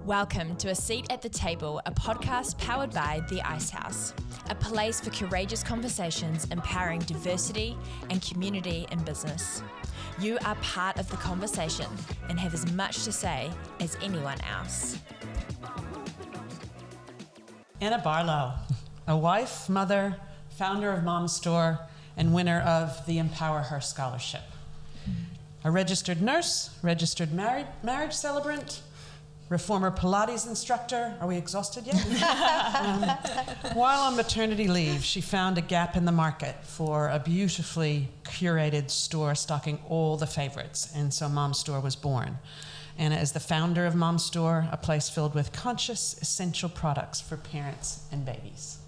Welcome to A Seat at the Table, a podcast powered by The Icehouse, a place for courageous conversations empowering diversity and community in business. You are part of the conversation and have as much to say as anyone else. Anna Barlow, a wife, mother, founder of Mom's Store, and winner of the EmpowHER Scholarship. A registered nurse, registered marriage celebrant, Reformer Pilates Instructor. Are we exhausted yet? While on maternity leave, she found a gap in the market for a beautifully curated store stocking all the favorites, and so Mom's Store was born. Anna is the founder of Mom's Store, a place filled with conscious, essential products for parents and babies.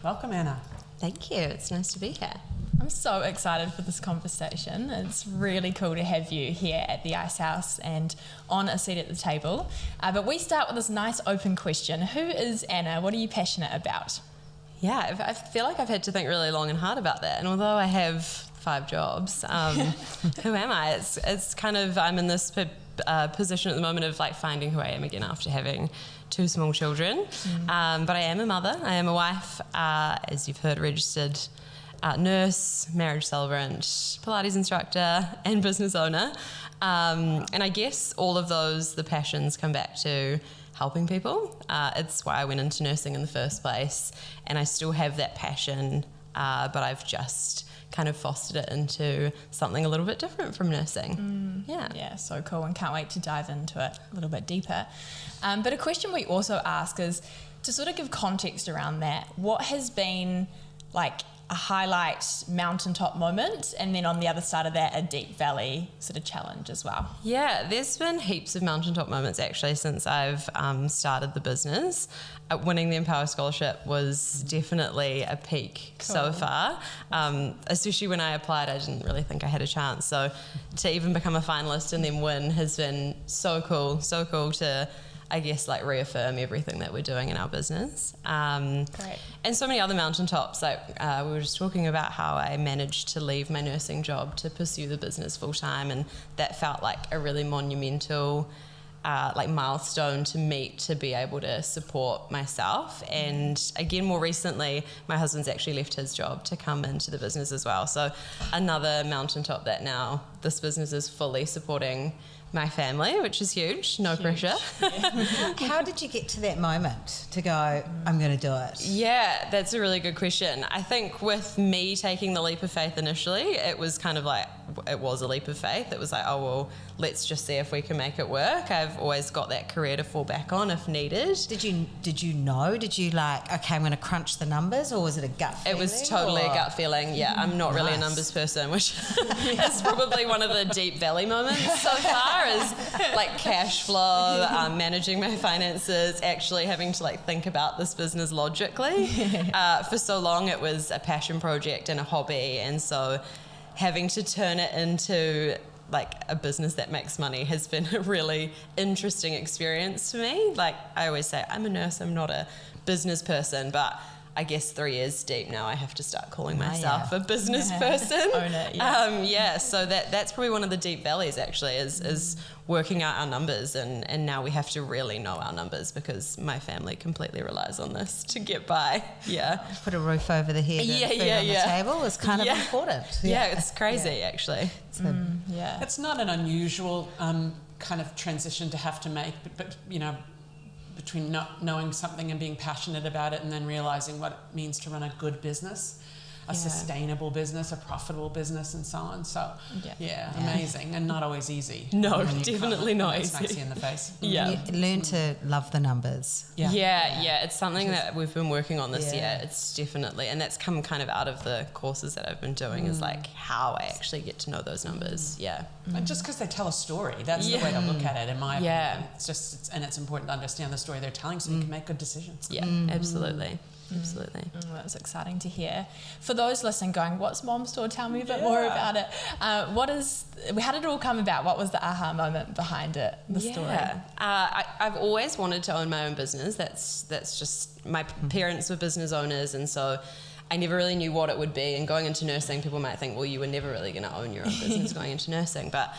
Welcome, Anna. Thank you. It's nice to be here. I'm so excited for this conversation. It's really cool to have you here at the Icehouse and on A Seat at the Table. But we start with this nice open question. Who is Anna? What are you passionate about? Yeah, I feel like I've had to think really long and hard about that. And although I have 5 jobs, who am I? It's kind of, I'm in this position at the moment of like finding who I am again after having 2 small children. But I am a mother. I am a wife, as you've heard, registered nurse, marriage celebrant, Pilates instructor, and business owner. And I guess all of those, the passions come back to helping people. It's why I went into nursing in the first place. And I still have that passion, but I've just kind of fostered it into something a little bit different from nursing. Yeah, so cool, and can't wait to dive into it a little bit deeper. But a question we also ask is to sort of give context around that. What has been like a highlight mountaintop moment, and then on the other side of that, a deep valley sort of challenge as well? Yeah, there's been heaps of mountaintop moments actually since I've started the business. Winning the EmpowHER Scholarship was definitely a peak so far. Especially when I applied, I didn't really think I had a chance. So to even become a finalist and then win has been so cool to, I guess, like reaffirm everything that we're doing in our business. Great. And so many other mountaintops. Like we were just talking about how I managed to leave my nursing job to pursue the business full time, and that felt like a really monumental milestone to meet, to be able to support myself. And again, more recently, my husband's actually left his job to come into the business as well. So another mountaintop that now this business is fully supporting my family, which is huge, no pressure. How did you get to that moment to go, I'm going to do it? Yeah, that's a really good question. I think with me taking the leap of faith initially, it was kind of like, it was a leap of faith. It was like, oh, well, let's just see if we can make it work. I've always got that career to fall back on if needed. Did you know? Did you like, okay, I'm going to crunch the numbers, or was it a gut feeling? It was totally a gut feeling. Yeah, I'm not really a numbers person, which is probably one of the deep valley moments so far, is like cash flow, managing my finances, actually having to like think about this business logically. For so long it was a passion project and a hobby, and so having to turn it into like a business that makes money has been a really interesting experience for me. Like I always say, I'm a nurse, I'm not a business person, but I guess 3 years deep now, I have to start calling myself a business person. Own it, so that's probably one of the deep valleys actually, is working out our numbers, and now we have to really know our numbers because my family completely relies on this to get by. Yeah. Put a roof over the head and food on the table is kind of important. Yeah, it's crazy actually. It's not an unusual kind of transition to have to make, but you know, between knowing something and being passionate about it, and then realizing what it means to run a good business, a sustainable business, a profitable business, and so on. So, amazing, and not always easy. No, definitely not easy. Smacks you in the face. You learn to love the numbers. Yeah. It's something that we've been working on this year. It's definitely, and that's come kind of out of the courses that I've been doing, is like how I actually get to know those numbers. And just because they tell a story, that's the way to look at it, in my opinion. It's important to understand the story they're telling so you can make good decisions. Absolutely. That's exciting to hear. For those listening going, what's Mom's Store? Tell me a bit more about it. How did it all come about? What was the aha moment behind it, the story? I've always wanted to own my own business. That's just, my parents were business owners, and so I never really knew what it would be. And going into nursing, people might think, well, you were never really going to own your own business going into nursing. But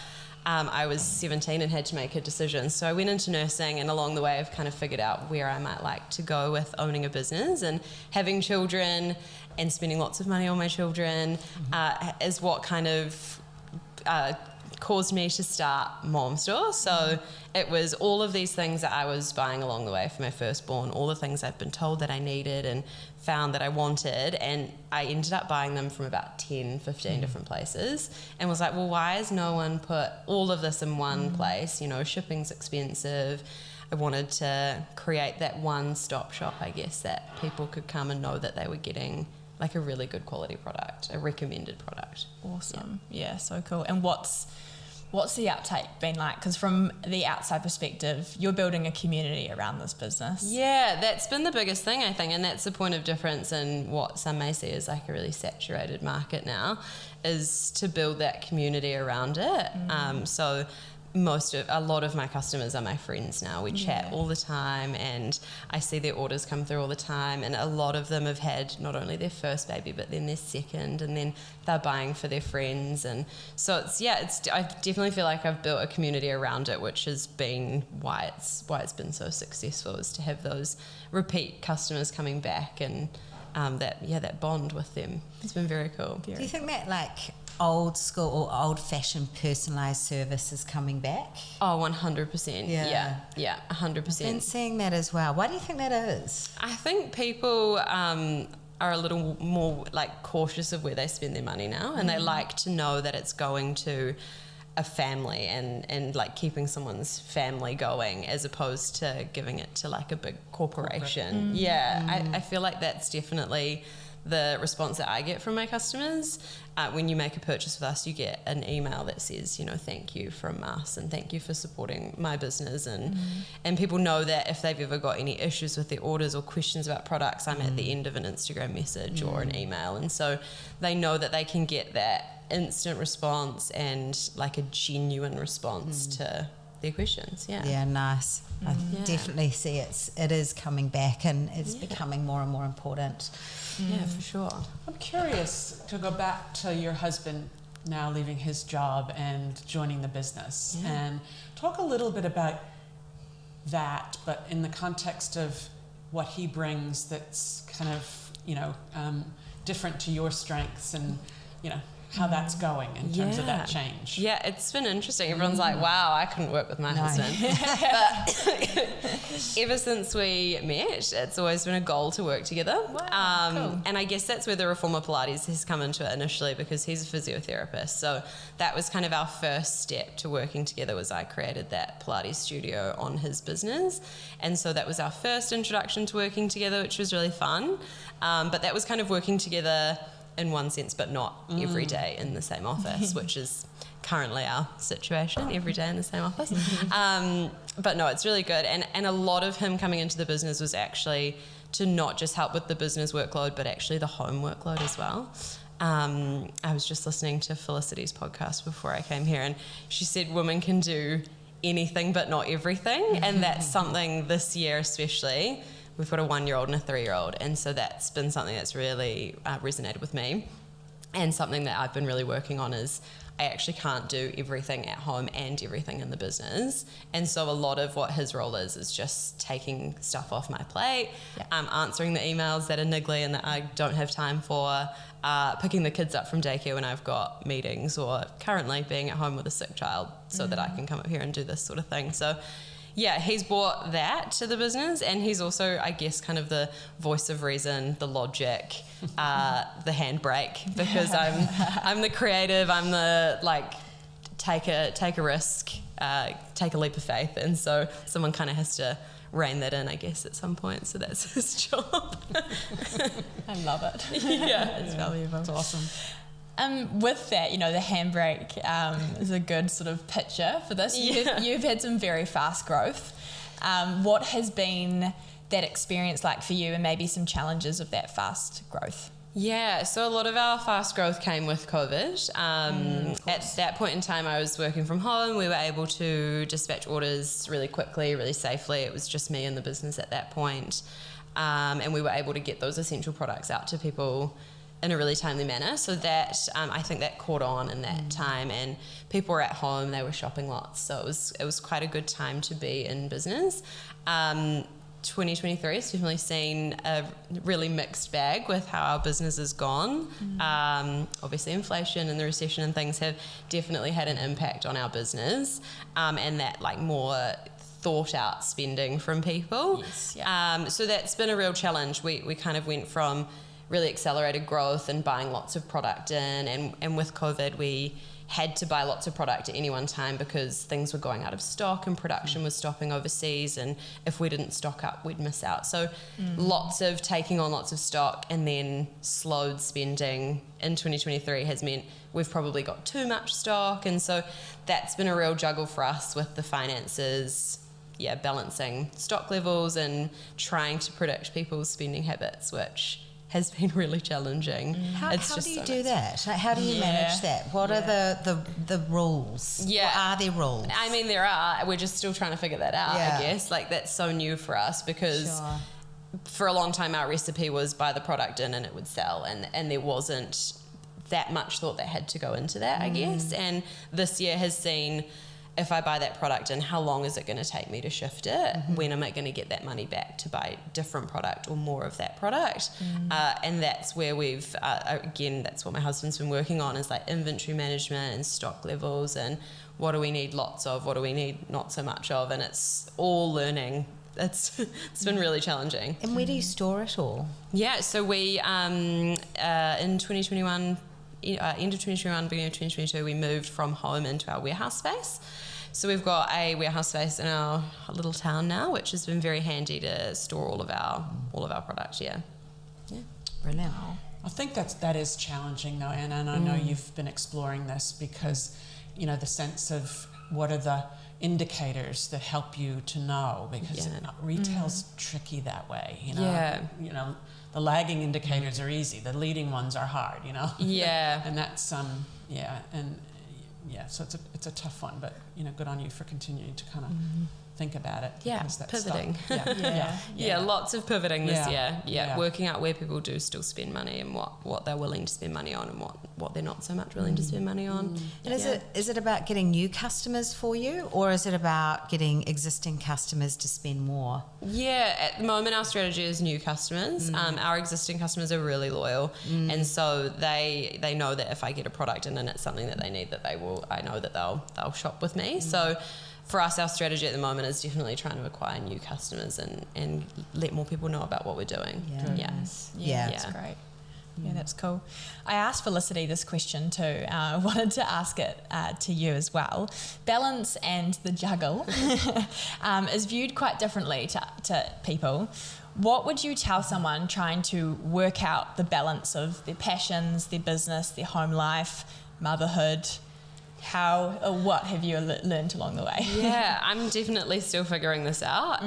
I was 17 and had to make a decision. So I went into nursing, and along the way I've kind of figured out where I might like to go with owning a business, and having children and spending lots of money on my children is what kind of caused me to start Mom Store. So it was all of these things that I was buying along the way for my firstborn, all the things I've been told that I needed and found that I wanted, and I ended up buying them from about 10, 15 different places, and was like, well, why has no one put all of this in one place? You know, shipping's expensive. I wanted to create that one-stop shop, I guess, that people could come and know that they were getting like a really good quality product, a recommended product. Awesome. Yeah, so cool. And what's the uptake been like? Because from the outside perspective, you're building a community around this business. Yeah, that's been the biggest thing, I think, and that's the point of difference in what some may see as like a really saturated market now, is to build that community around it. So a lot of my customers are my friends now. We chat all the time, and I see their orders come through all the time, and a lot of them have had not only their first baby but then their second, and then they're buying for their friends. And so I definitely feel like I've built a community around it, which has been why it's been so successful, is to have those repeat customers coming back, and that bond with them. It's been very cool. Do you think that like old school or old fashioned personalised service is coming back? Oh, 100%. Yeah, 100%. Been seeing that as well. Why do you think that is? I think people are a little more like cautious of where they spend their money now, and they like to know that it's going to a family and like keeping someone's family going, as opposed to giving it to like a big corporation. I feel like that's definitely the response that I get from my customers. When you make a purchase with us, you get an email that says, you know, thank you from us and thank you for supporting my business. And people know that if they've ever got any issues with their orders or questions about products, I'm at the end of an Instagram message or an email. And so they know that they can get that instant response and like a genuine response to their questions. Yeah, nice. I definitely see it is coming back, and it's becoming more and more important. Yeah, for sure. I'm curious to go back to your husband now leaving his job and joining the business, and talk a little bit about that, but in the context of what he brings that's kind of, you know, different to your strengths, and, you know, how that's going in terms of that change. Yeah, it's been interesting. Everyone's like, wow, I couldn't work with my husband. But ever since we met, it's always been a goal to work together. Wow, cool. And I guess that's where the Reformer Pilates has come into it initially, because he's a physiotherapist. So that was kind of our first step to working together, was I created that Pilates studio on his business. And so that was our first introduction to working together, which was really fun. But that was kind of working together in one sense, but not every day in the same office, which is currently our situation, every day in the same office. But no, it's really good. And a lot of him coming into the business was actually to not just help with the business workload, but actually the home workload as well. I was just listening to Felicity's podcast before I came here, and she said women can do anything but not everything. And that's something this year especially. We've got a 1-year-old and a 3-year-old, and so that's been something that's really resonated with me. And something that I've been really working on is I actually can't do everything at home and everything in the business. And so a lot of what his role is just taking stuff off my plate, answering the emails that are niggly and that I don't have time for, picking the kids up from daycare when I've got meetings, or currently being at home with a sick child so that I can come up here and do this sort of thing. So yeah, he's brought that to the business, and he's also, I guess, kind of the voice of reason, the logic, the handbrake, because I'm the creative, I'm the like take a risk, take a leap of faith, and so someone kind of has to rein that in, I guess, at some point. So that's his job. I love it. It's valuable. That's awesome. With that, you know, the handbrake is a good sort of picture for this. You've had some very fast growth. What has been that experience like for you, and maybe some challenges of that fast growth? Yeah, so a lot of our fast growth came with COVID. At that point in time, I was working from home. We were able to dispatch orders really quickly, really safely. It was just me in the business at that point. and we were able to get those essential products out to people in a really timely manner. So that I think that caught on in that time, and people were at home, they were shopping lots, so it was quite a good time to be in business. 2023 has definitely seen a really mixed bag with how our business has gone. Obviously inflation and the recession and things have definitely had an impact on our business, and that like more thought out spending from people. Yes, yeah. So that's been a real challenge. We kind of went from really accelerated growth and buying lots of product in, and with COVID we had to buy lots of product at any one time because things were going out of stock and production was stopping overseas, and if we didn't stock up we'd miss out. So lots of taking on lots of stock and then slowed spending in 2023 has meant we've probably got too much stock, and so that's been a real juggle for us with the finances, balancing stock levels and trying to predict people's spending habits, which has been really challenging. How do you do that? Like, how do you manage that? What are the rules? Yeah. What are there rules? I mean, there are. We're just still trying to figure that out, I guess. Like, that's so new for us because for a long time our recipe was buy the product in and it would sell, and there wasn't that much thought that had to go into that, I guess. And this year has seen, if I buy that product in, how long is it going to take me to shift it? When am I going to get that money back to buy different product or more of that product? And that's where we've, again, that's what my husband's been working on, is like inventory management and stock levels, and what do we need lots of, what do we need not so much of, and it's all learning. It's been really challenging. And where do you store it all? Yeah, so we, in 2021, end of 2021, beginning of 2022, we moved from home into our warehouse space. So we've got a warehouse space in our little town now, which has been very handy to store all of our products. Yeah. Brilliant. I think that is challenging though, Anna, and I know you've been exploring this because, the sense of what are the indicators that help you to know, because retail's tricky that way, the lagging indicators are easy, the leading ones are hard, and that's so it's a tough one, but good on you for continuing to kind of think about it. Pivoting. Lots of pivoting this year. Working out where people do still spend money and what they're willing to spend money on and what they're not so much willing to spend money on. And is it about getting new customers for you, or is it about getting existing customers to spend more? At the moment our strategy is new customers. Our existing customers are really loyal, and so they know that if I get a product in and it's something that they need, I know that they'll shop with me. So for us, our strategy at the moment is definitely trying to acquire new customers and let more people know about what we're doing. That's great. Yeah, that's cool. I asked Felicity this question too. I wanted to ask it to you as well. Balance and the juggle is viewed quite differently to people. What would you tell someone trying to work out the balance of their passions, their business, their home life, motherhood? How or what have you learned along the way? I'm definitely still figuring this out,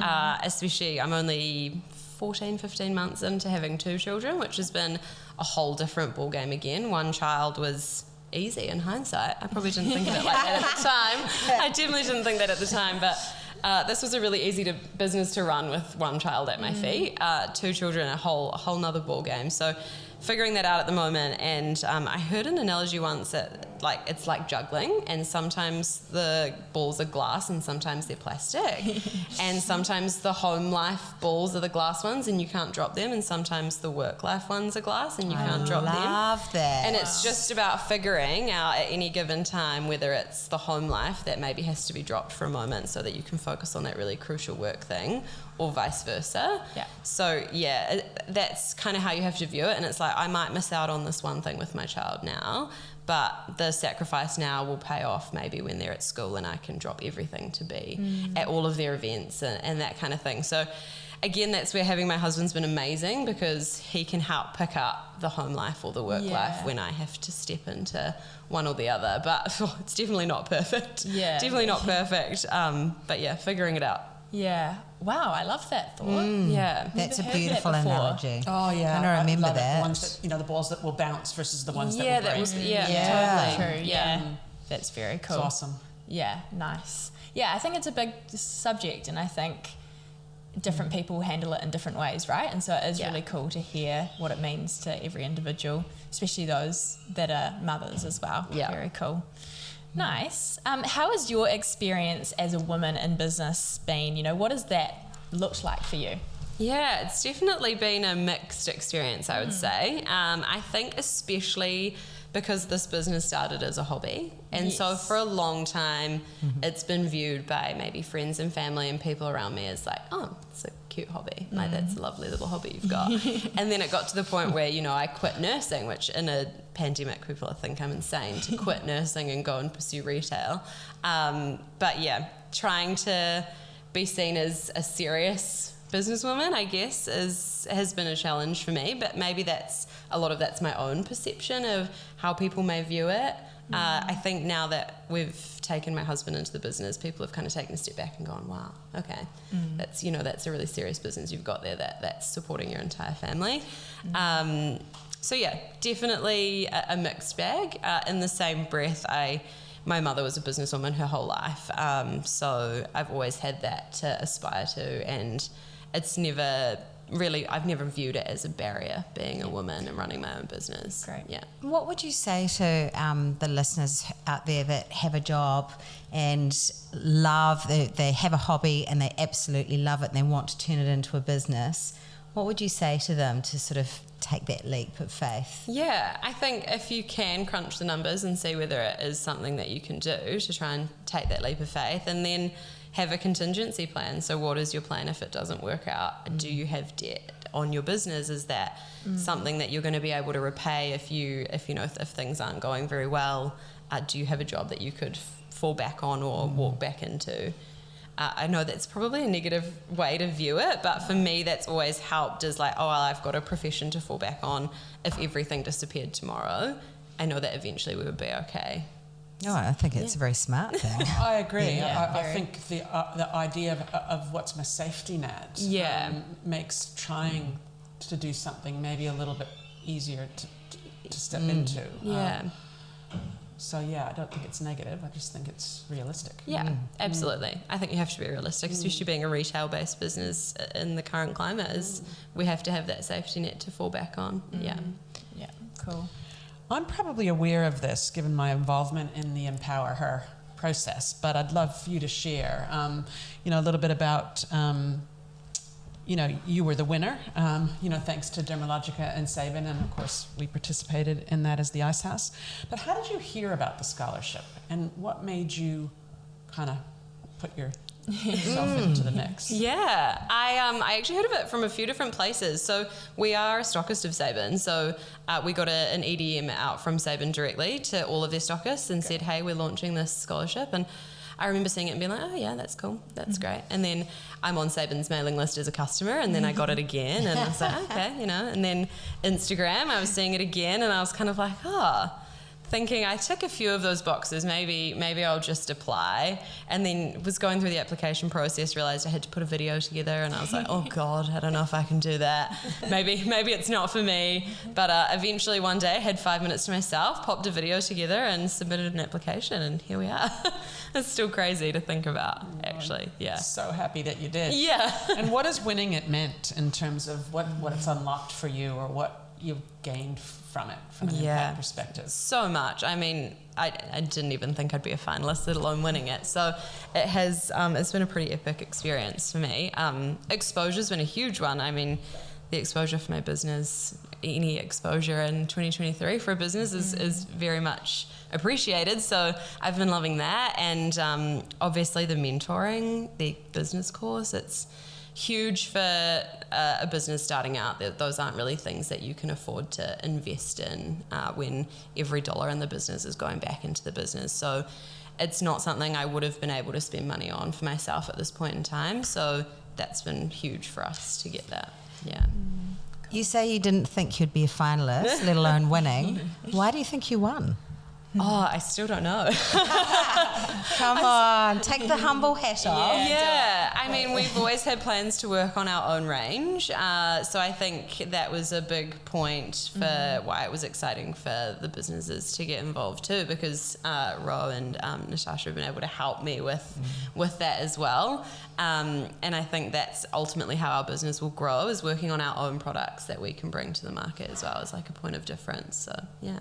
especially I'm only 15 months into having 2 children, which has been a whole different ball game again. One child was easy in hindsight. I probably didn't think of it like that at the time. I definitely didn't think that at the time, but this was a really easy business to run with one child at my feet. 2 children, a whole nother ball game. So figuring that out at the moment, and I heard an analogy once that it's like juggling, and sometimes the balls are glass and sometimes they're plastic, and sometimes the home life balls are the glass ones and you can't drop them, and sometimes the work life ones are glass and you can't drop them. I love that. And it's just about figuring out at any given time whether it's the home life that maybe has to be dropped for a moment so that you can focus on that really crucial work thing, or vice versa. So that's kind of how you have to view it, and it's like, I might miss out on this one thing with my child now, but the sacrifice now will pay off maybe when they're at school and I can drop everything to be at all of their events and that kind of thing. So again, that's where having my husband's been amazing, because he can help pick up the home life or the work life when I have to step into one or the other. But it's definitely not perfect. Definitely not perfect. But figuring it out. Wow, I love that thought. That's a beautiful analogy. Oh yeah, I remember that. The ones that, the balls that will bounce versus the ones that will break. Totally true. That's very cool. It's awesome. Nice. I think it's a big subject, and I think different people handle it in different ways, right? And so it is really cool to hear what it means to every individual, especially those that are mothers as well. Yeah. Very cool. Nice. How has your experience as a woman in business been? You know, what has that looked like for you? Yeah, it's definitely been a mixed experience, I would say. I think especially because this business started as a hobby. And so for a long time, it's been viewed by maybe friends and family and people around me as like, oh, it's a cute hobby. Like, that's a lovely little hobby you've got. And then it got to the point where, you know, I quit nursing, which in a pandemic, people think I'm insane to quit nursing and go and pursue retail. But yeah, trying to be seen as a serious businesswoman, I guess, has been a challenge for me, but maybe a lot of that's my own perception of how people may view it. I think now that we've taken my husband into the business, people have kind of taken a step back and gone, wow, okay, that's a really serious business you've got there that's supporting your entire family. So yeah, definitely a mixed bag. In the same breath, my mother was a businesswoman her whole life, so I've always had that to aspire to, and it's never really, I've never viewed it as a barrier being a woman and running my own business. Great. Yeah. What would you say to the listeners out there that have a job and they have a hobby and they absolutely love it and they want to turn it into a business? What would you say to them to sort of take that leap of faith? Yeah, I think if you can crunch the numbers and see whether it is something that you can do to try and take that leap of faith, and then have a contingency plan. So what is your plan if it doesn't work out? Do you have debt on your business? Is that something that you're going to be able to repay if things aren't going very well? Do you have a job that you could fall back on or walk back into? I know that's probably a negative way to view it, but for me that's always helped, is like, oh, well, I've got a profession to fall back on. If everything disappeared tomorrow, I know that eventually we would be okay. No, I think it's a very smart thing. I agree. Yeah, I think the idea of what's my safety net makes trying to do something maybe a little bit easier to step into. Yeah. So yeah, I don't think it's negative. I just think it's realistic. Yeah, absolutely. I think you have to be realistic, especially being a retail-based business in the current climate. We have to have that safety net to fall back on. Yeah. Yeah, cool. I'm probably aware of this given my involvement in the EmpowHER process, but I'd love for you to share, a little bit about, you were the winner, thanks to Dermalogica and Saben, and of course we participated in that as the Icehouse. But how did you hear about the scholarship, and what made you kind of put yourself into the mix? Yeah, I actually heard of it from a few different places. So we are a stockist of Saben, so we got an EDM out from Saben directly to all of their stockists and said, hey, we're launching this scholarship. And I remember seeing it and being like, oh yeah, that's cool, that's great. And then I'm on Saben's mailing list as a customer, and then I got it again, and I was like, okay, and then Instagram, I was seeing it again, and I was kind of like, thinking I tick a few of those boxes, maybe I'll just apply, and then was going through the application process, realised I had to put a video together, and I was like, oh God, I don't know if I can do that. Maybe it's not for me. But eventually one day I had 5 minutes to myself, popped a video together and submitted an application, and here we are. It's still crazy to think about, actually. Yeah. So happy that you did. Yeah. And what has winning it meant in terms of what it's unlocked for you, or what you've gained from it, from an impact perspective? So much. I mean, I didn't even think I'd be a finalist, let alone winning it. So it has, it's been a pretty epic experience for me. Exposure's been a huge one. I mean, the exposure for my business, any exposure in 2023 for a business is very much appreciated. So I've been loving that. And obviously the mentoring, the business course, it's huge for a business starting out. Those aren't really things that you can afford to invest in when every dollar in the business is going back into the business. So it's not something I would have been able to spend money on for myself at this point in time. So that's been huge for us to get that. Yeah. You say you didn't think you'd be a finalist, let alone winning. Why do you think you won? Oh, I still don't know. Come on, take the humble hat off. Yeah, I mean, we've always had plans to work on our own range. So I think that was a big point for why it was exciting for the businesses to get involved too, because Ro and Natasha have been able to help me with that as well. And I think that's ultimately how our business will grow, is working on our own products that we can bring to the market as well as like a point of difference. So, yeah.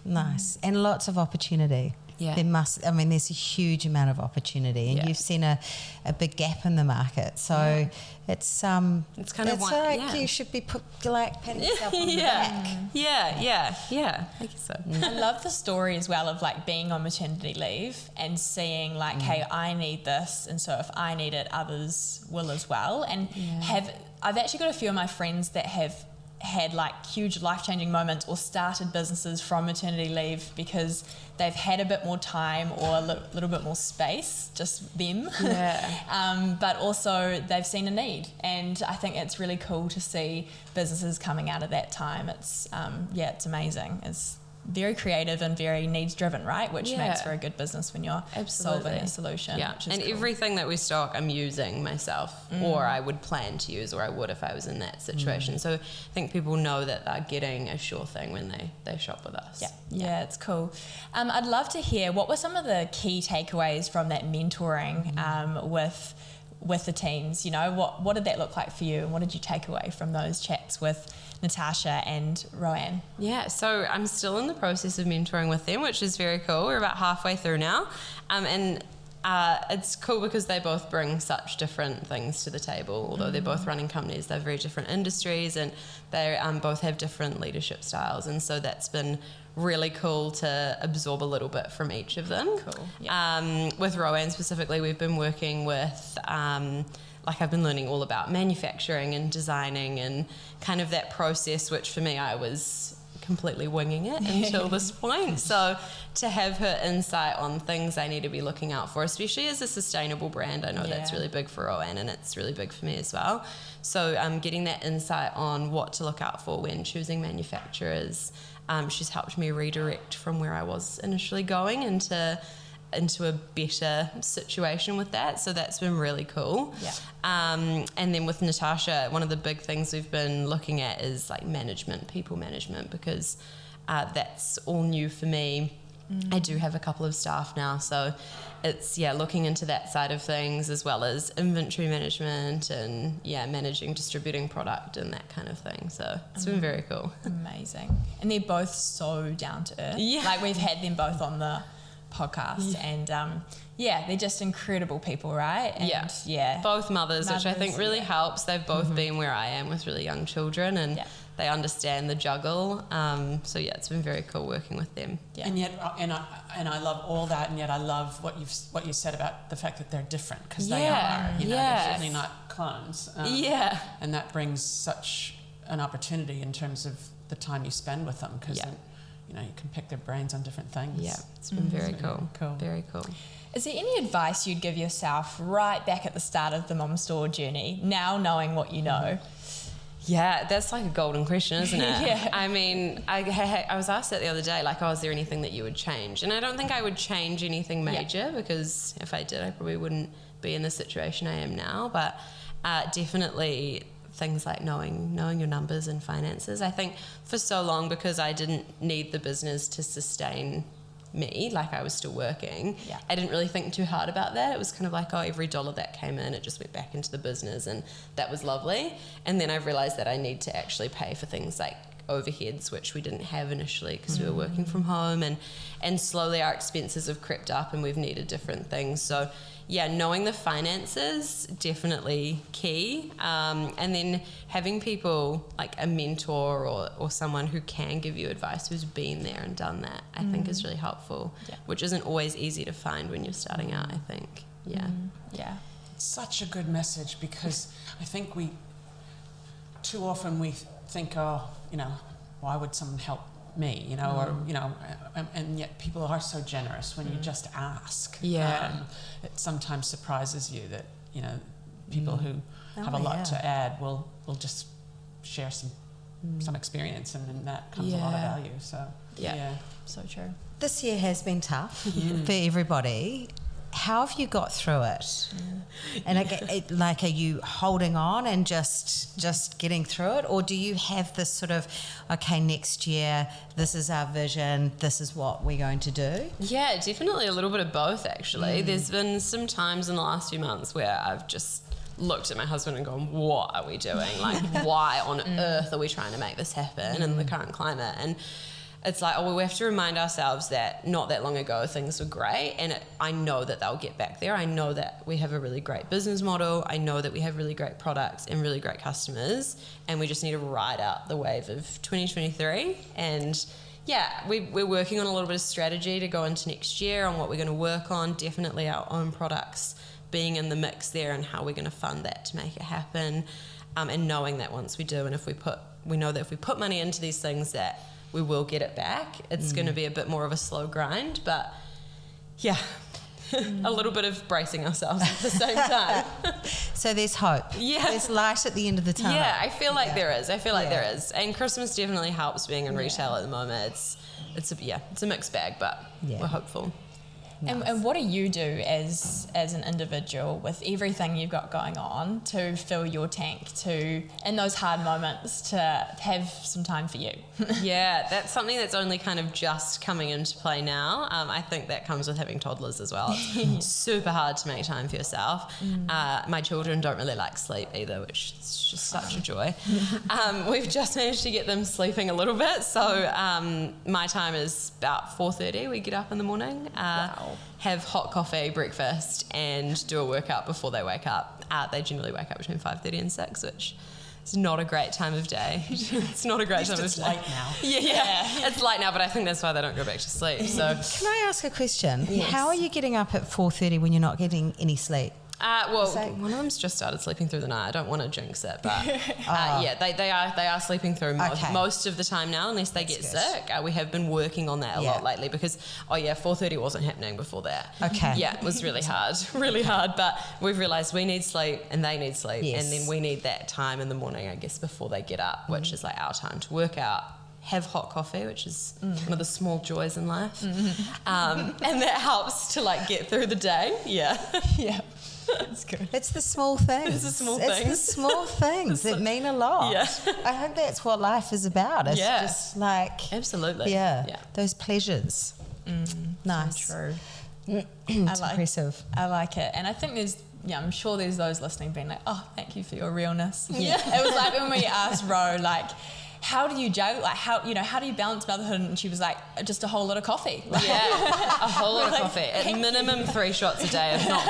Nice. And lots of opportunity. Yeah. There's a huge amount of opportunity, and you've seen a big gap in the market. So it's kind of one, like you should be patting yourself on the back. Yeah, I guess so. I love the story as well of like being on maternity leave and seeing like, hey, I need this, and so if I need it, others will as well. And I've actually got a few of my friends that have had like huge life-changing moments or started businesses from maternity leave because they've had a bit more time or a little bit more space, just them. But also they've seen a need, and I think it's really cool to see businesses coming out of that time. It's it's amazing. It's very creative and very needs driven, right? Which makes for a good business when you're solving a solution. Yeah, and cool. Everything that we stock, I'm using myself, or I would plan to use, or I would if I was in that situation. So I think people know that they're getting a sure thing when they shop with us. Yeah, it's cool. I'd love to hear, what were some of the key takeaways from that mentoring with the teams? You know, what did that look like for you, and what did you take away from those chats with Natasha and Roanne? Yeah, so I'm still in the process of mentoring with them, which is very cool. We're about halfway through now. And it's cool because they both bring such different things to the table. Although they're both running companies, they're very different industries, and they both have different leadership styles. And so that's been really cool to absorb a little bit from each of them. Cool. Yeah. With Roanne specifically, we've been working with... I've been learning all about manufacturing and designing and kind of that process, which for me, I was completely winging it until this point. So to have her insight on things I need to be looking out for, especially as a sustainable brand, I know that's really big for Roanne, and it's really big for me as well. So getting that insight on what to look out for when choosing manufacturers, she's helped me redirect from where I was initially going into a better situation with that, so that's been really cool. And then with Natasha, one of the big things we've been looking at is like people management, because that's all new for me. I do have a couple of staff now, so it's looking into that side of things, as well as inventory management and managing distributing product and that kind of thing. So it's been very cool. Amazing. And they're both so down to earth. Like, we've had them both on the podcast, and they're just incredible people, right? And both mothers, which I think really helps. They've both been where I am with really young children, and they understand the juggle. So it's been very cool working with them. And yet, and I love all that, and yet I love what you said about the fact that they're different, because they are. They're certainly not clones. And that brings such an opportunity in terms of the time you spend with them, because you can pick their brains on different things. Yeah, it's been very cool. Very cool. Is there any advice you'd give yourself right back at the start of the Mom Store journey, now knowing what you know? Yeah, that's like a golden question, isn't it? I mean, I was asked that the other day, like, is there anything that you would change? And I don't think I would change anything major, because if I did, I probably wouldn't be in the situation I am now. But definitely things like knowing your numbers and finances. I think for so long, because I didn't need the business to sustain me, like I was still working, I didn't really think too hard about that. It was kind of like, every dollar that came in, it just went back into the business, and that was lovely. And then I've realized that I need to actually pay for things like overheads, which we didn't have initially because we were working from home, and slowly our expenses have crept up and we've needed different things. So knowing the finances, definitely key. And then having people like a mentor or someone who can give you advice, who's been there and done that, I think is really helpful, which isn't always easy to find when you're starting out, I think. It's such a good message, because I think too often we think, why would someone help me, and yet people are so generous when you just ask. It sometimes surprises you that, people who have a lot to add will just share some experience, and then that comes a lot of value. So, so true. This year has been tough for everybody. How have you got through it? And are you holding on and just getting through it, or do you have this sort of, okay, next year this is our vision, this is what we're going to do? Yeah, definitely a little bit of both, actually. There's been some times in the last few months where I've just looked at my husband and gone, what are we doing? Like, why on earth are we trying to make this happen in the current climate? And it's like, we have to remind ourselves that not that long ago things were great, and I know that they'll get back there. I know that we have a really great business model. I know that we have really great products and really great customers, and we just need to ride out the wave of 2023. And yeah, we're working on a little bit of strategy to go into next year on what we're going to work on. Definitely our own products being in the mix there, and how we're going to fund that to make it happen. And knowing that once we do, and we know that if we put money into these things, that we will get it back. It's going to be a bit more of a slow grind, but yeah, a little bit of bracing ourselves at the same time. So there's hope. Yeah. There's light at the end of the tunnel. Yeah, I feel like there is. There is. And Christmas definitely helps being in retail at the moment. It's a mixed bag, but we're hopeful. Nice. And what do you do as an individual with everything you've got going on to fill your tank, to in those hard moments to have some time for you? Yeah, that's something that's only kind of just coming into play now. I think that comes with having toddlers as well. It's super hard to make time for yourself. My children don't really like sleep either, which is just such a joy. We've just managed to get them sleeping a little bit, so my time is about 4:30. We get up in the morning. Have hot coffee, breakfast, and do a workout before they wake up. They generally wake up between 5:30 and 6, which is not a great time of day. It's not a great time of day. It's light now. Yeah, it's light now, but I think that's why they don't go back to sleep. So, can I ask a question? Yes. How are you getting up at 4:30 when you're not getting any sleep? One of them's just started sleeping through the night. I don't want to jinx it, but they are sleeping through most of the time now, unless they get sick. We have been working on that a lot lately because 4:30 wasn't happening before that. Okay. Yeah, it was really hard, but we've realised we need sleep and they need sleep, and then we need that time in the morning, I guess, before they get up, which is like our time to work out. Have hot coffee, which is one of the small joys in life, and that helps to like get through the day. Yeah. That's good. It's the small things. It's the small things that mean a lot. Yeah. I think that's what life is about. It's just like... Absolutely. Yeah. Those pleasures. Nice. So true. Impressive. I like it. And I think I'm sure there's those listening being like, oh, thank you for your realness. Yeah. It was like when we asked Ro, like, how do you juggle, like how do you balance motherhood? And she was like, just a whole lot of coffee. A whole lot of coffee. At minimum 3 shots a day, if not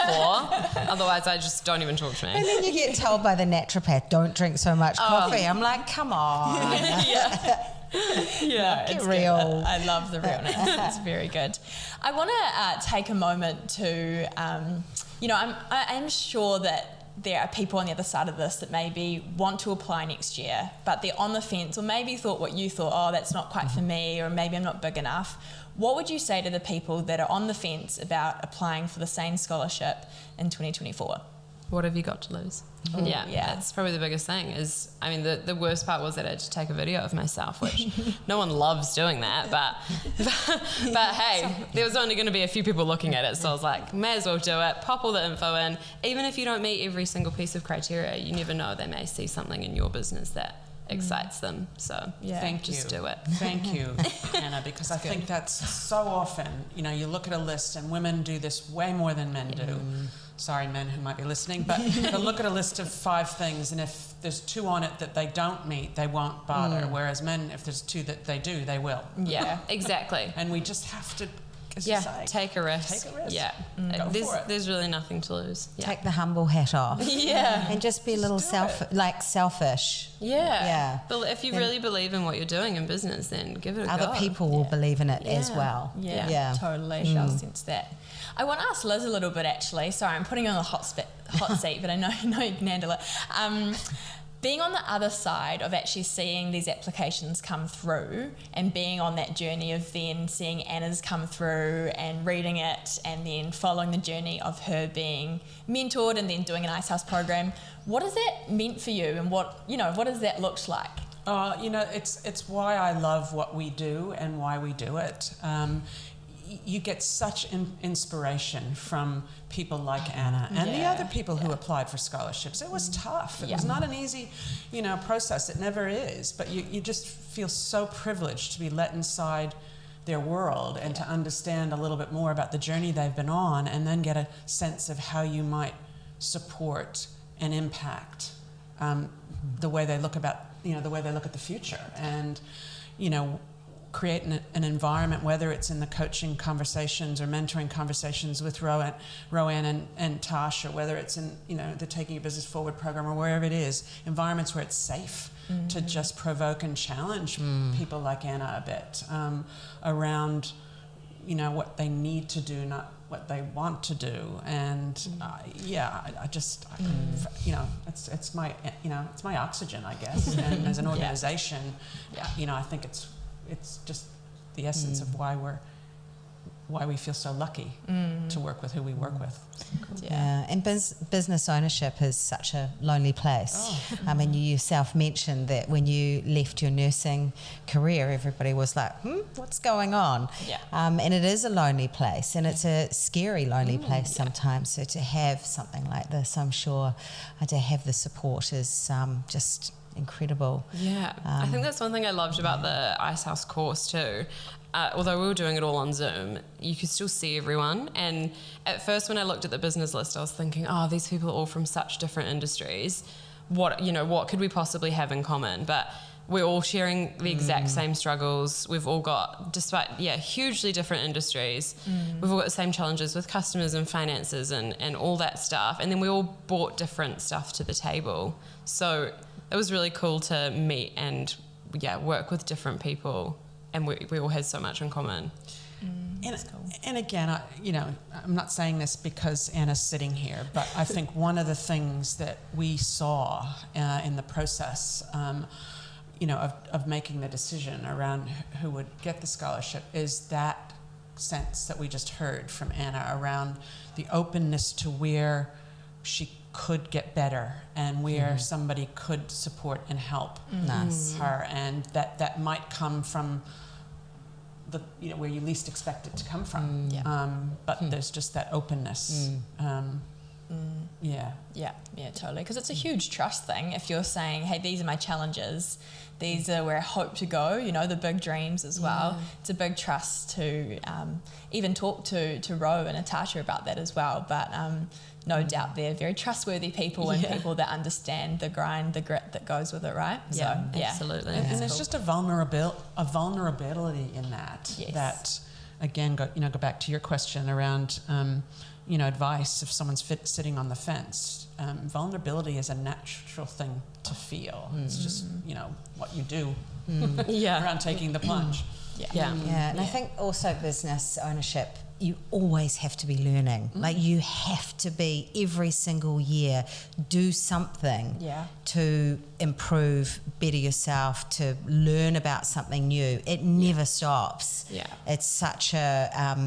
4. Otherwise, I just don't even talk to me. And then you get told by the naturopath, don't drink so much coffee. I'm like, come on. Get real. I love the realness. It's very good. I want to take a moment to, I'm sure that there are people on the other side of this that maybe want to apply next year, but they're on the fence, or maybe thought what you thought, oh, that's not quite for me, or maybe I'm not big enough. What would you say to the people that are on the fence about applying for the same scholarship in 2024? What have you got to lose? Yeah, that's probably the biggest thing. The worst part was that I had to take a video of myself, which no one loves doing that, but hey, there was only going to be a few people looking at it, so I was like, may as well do it, pop all the info in. Even if you don't meet every single piece of criteria, you never know, they may see something in your business that excites them, so just do it. Thank you, Anna, because I think that's so often, you look at a list, and women do this way more than men do. Sorry, men who might be listening, but they'll look at a list of 5 things, and if there's 2 on it that they don't meet, they won't bother. Whereas men, if there's 2 that they do, they will. Yeah, exactly. And we just have to, as you say, take a risk. Yeah. Go for it. There's really nothing to lose. Yeah. Take the humble hat off. And just be a little selfish. Yeah. But if you really believe in what you're doing in business, then give it a go. Other people will believe in it as well. Yeah. Totally. I'll sense that. I want to ask Liz a little bit, actually. Sorry, I'm putting you on the hot seat, but I know you can handle it. Being on the other side of actually seeing these applications come through, and being on that journey of then seeing Anna's come through and reading it, and then following the journey of her being mentored and then doing an Icehouse program, what has that meant for you, and what has that looked like? It's why I love what we do and why we do it. you get such inspiration from people like Anna and the other people who applied for scholarships. It was tough. It was not an easy, process. It never is. But you just feel so privileged to be let inside their world and to understand a little bit more about the journey they've been on, and then get a sense of how you might support and impact the way they look at the future, and create an environment, whether it's in the coaching conversations or mentoring conversations with Roanne and Tasha, whether it's in the Taking Your Business Forward program or wherever it is, environments where it's safe to just provoke and challenge people like Anna a bit around what they need to do, not what they want to do. And it's my oxygen, I guess. And as an organization, I think it's just the essence of why we feel so lucky to work with who we work with. And business ownership is such a lonely place. I mean, you yourself mentioned that when you left your nursing career, everybody was like, what's going on? And it is a lonely place, and it's a scary lonely place sometimes. So to have something like this, I'm sure, to have the support is just incredible. I think that's one thing I loved about the Icehouse course too. Although we were doing it all on Zoom, you could still see everyone. And at first, when I looked at the business list, I was thinking, these people are all from such different industries. What could we possibly have in common? But we're all sharing the exact same struggles. We've all got, despite hugely different industries, we've all got the same challenges with customers and finances and all that stuff. And then we all brought different stuff to the table. So it was really cool to meet and work with different people, and we all had so much in common. And again, I'm not saying this because Anna's sitting here, but I think one of the things that we saw in the process, of making the decision around who would get the scholarship is that sense that we just heard from Anna around the openness to where she could get better and where somebody could support and help her, and that might come from the where you least expect it to come from. But there's just that openness. Totally, because it's a huge trust thing. If you're saying, hey, these are my challenges, these are where I hope to go, the big dreams as well. It's a big trust to even talk to Ro and Natasha about that as well. But no doubt they're very trustworthy people and people that understand the grind, the grit that goes with it, right? Absolutely. And there's just a vulnerability in that. That again, go back to your question around advice if someone's sitting on the fence. Vulnerability is a natural thing to feel. It's just what you do around taking the plunge. And I think also business ownership, you always have to be learning. Like you have to be every single year do something to improve, better yourself, to learn about something new. It never stops. It's such a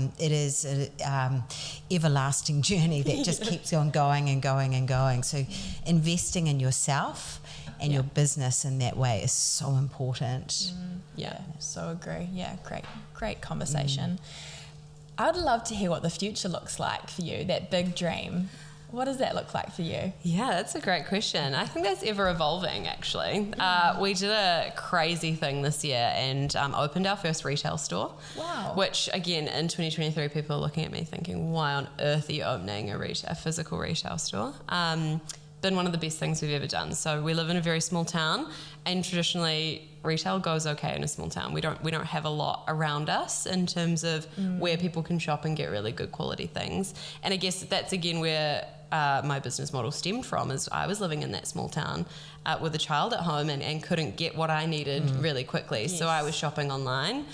everlasting journey that just keeps on going and going and going. So investing in yourself and your business in that way is so important. So agree. Great conversation. I'd love to hear what the future looks like for you, that big dream. What does that look like for you? Yeah, that's a great question. I think that's ever evolving, actually. We did a crazy thing this year and opened our first retail store. Wow. Which, again, in 2023, people are looking at me thinking, why on earth are you opening a physical retail store? Been one of the best things we've ever done. So we live in a very small town, and traditionally retail goes okay in a small town. We don't have a lot around us in terms of where people can shop and get really good quality things. And I guess that's again where my business model stemmed from, is I was living in that small town with a child at home and couldn't get what I needed really quickly. So I was shopping online.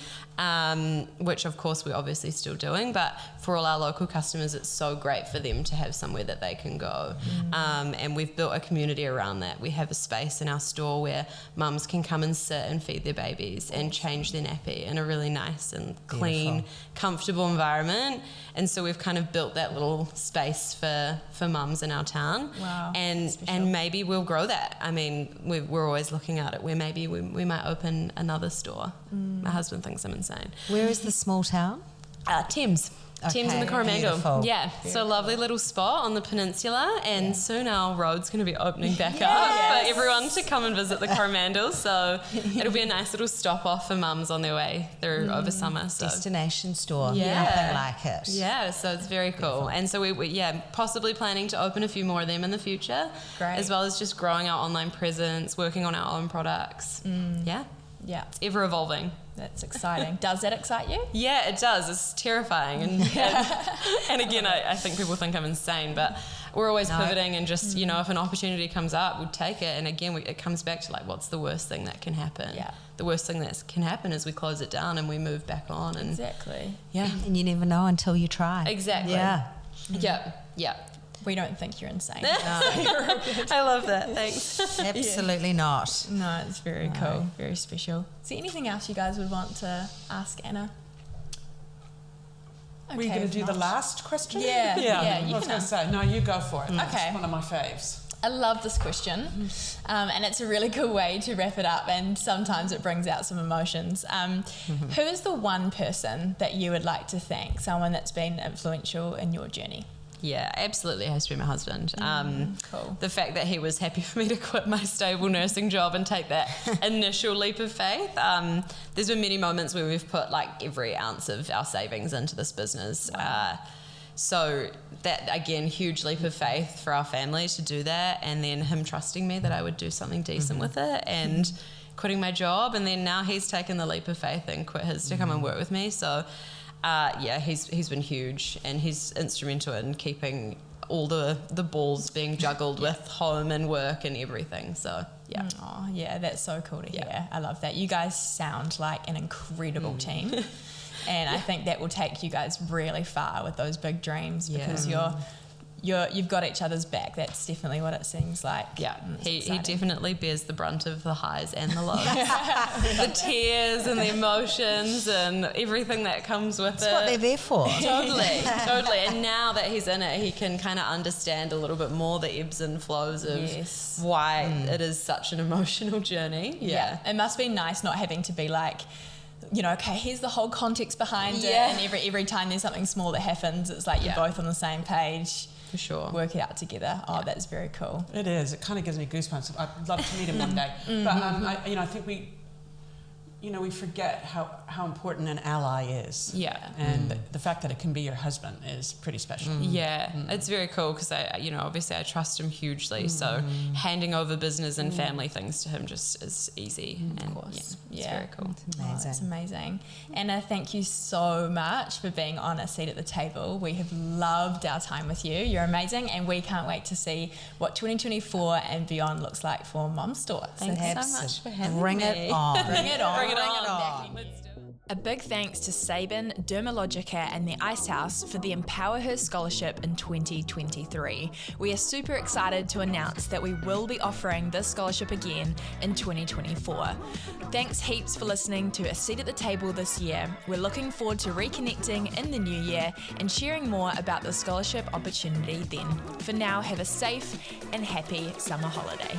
Which of course we're obviously still doing, but for all our local customers it's so great for them to have somewhere that they can go. And we've built a community around that. We have a space in our store where mums can come and sit and feed their babies and change their nappy in a really nice and clean, comfortable environment. And so we've kind of built that little space for mums in our town. Wow. And maybe we'll grow that. I mean, we're always looking at it where maybe we might open another store. My husband thinks I'm insane. Where is the small town? Thames. Thames in the Coromandel. Beautiful. Yeah, so lovely little spot on the peninsula, and soon our road's going to be opening back up for everyone to come and visit the Coromandel. So it'll be a nice little stop off for mums on their way through over summer. So. Destination store. Yeah. Nothing like it. Yeah, so it's very cool. And so we possibly planning to open a few more of them in the future. Great. As well as just growing our online presence, working on our own products. Yeah. Yeah, It's ever evolving. that's exciting. Does that excite you? Yeah, it does. It's terrifying. And again, I think people think I'm insane, but we're always pivoting and just, if an opportunity comes up, we'd take it. And again, it comes back to like, what's the worst thing that can happen? Yeah. The worst thing that can happen is we close it down and we move back on. And Exactly. yeah, And you never know until you try. exactly. Yeah. Yeah. We don't think you're insane. I love that. Thanks. Absolutely not. No, it's very cool, very special. Is there anything else you guys would want to ask Anna? Were you going if to do the not- last question? Yeah, yeah, you I was can going to say, no, you go for it. Okay. It's one of my faves. I love this question, and it's a really good way to wrap it up, and sometimes it brings out some emotions. Who is the one person that you would like to thank, someone that's been influential in your journey? Yeah, absolutely has to be my husband. Cool. The fact that he was happy for me to quit my stable nursing job and take that initial leap of faith. There's been many moments where we've put like every ounce of our savings into this business. So that, again, huge leap of faith for our family to do that, and then him trusting me that I would do something decent with it, and quitting my job, and then now he's taken the leap of faith and quit his to come and work with me. So he's been huge, and he's instrumental in keeping all the balls being juggled with home and work and everything. So yeah. Oh, yeah, that's so cool to hear. I love that. You guys sound like an incredible team. And I think that will take you guys really far with those big dreams, because you've got each other's back. That's definitely what it seems like. Yeah, he exciting. definitely bears the brunt of the highs and the lows. The tears and the emotions and everything that comes with That's what they're there for. Totally. And now that he's in it, he can kind of understand a little bit more the ebbs and flows of why it is such an emotional journey. Yeah. It must be nice not having to be like, okay, here's the whole context behind it, and every time there's something small that happens, it's like you're both on the same page. For sure. Work it out together. Oh, that's very cool. It is. It kind of gives me goosebumps. I'd love to meet him one day. But I think we forget how important an ally is. Yeah. And the fact that it can be your husband is pretty special. Yeah, it's very cool because obviously I trust him hugely. So handing over business and family things to him just is easy. And Of course. it's very cool. Oh, that's amazing. Anna, thank you so much for being on A Seat at the Table. We have loved our time with you. You're amazing, and we can't wait to see what 2024 and beyond looks like for Mom's Store. Thanks so much for having Bring me. it on. Bring it on. Bring it on. Let's do it. A big thanks to Saben, Dermalogica and The Icehouse for the EmpowHER Scholarship in 2023. We are super excited to announce that we will be offering this scholarship again in 2024. Thanks heaps for listening to A Seat at the Table this year. We're looking forward to reconnecting in the new year and sharing more about the scholarship opportunity then. For now, have a safe and happy summer holiday.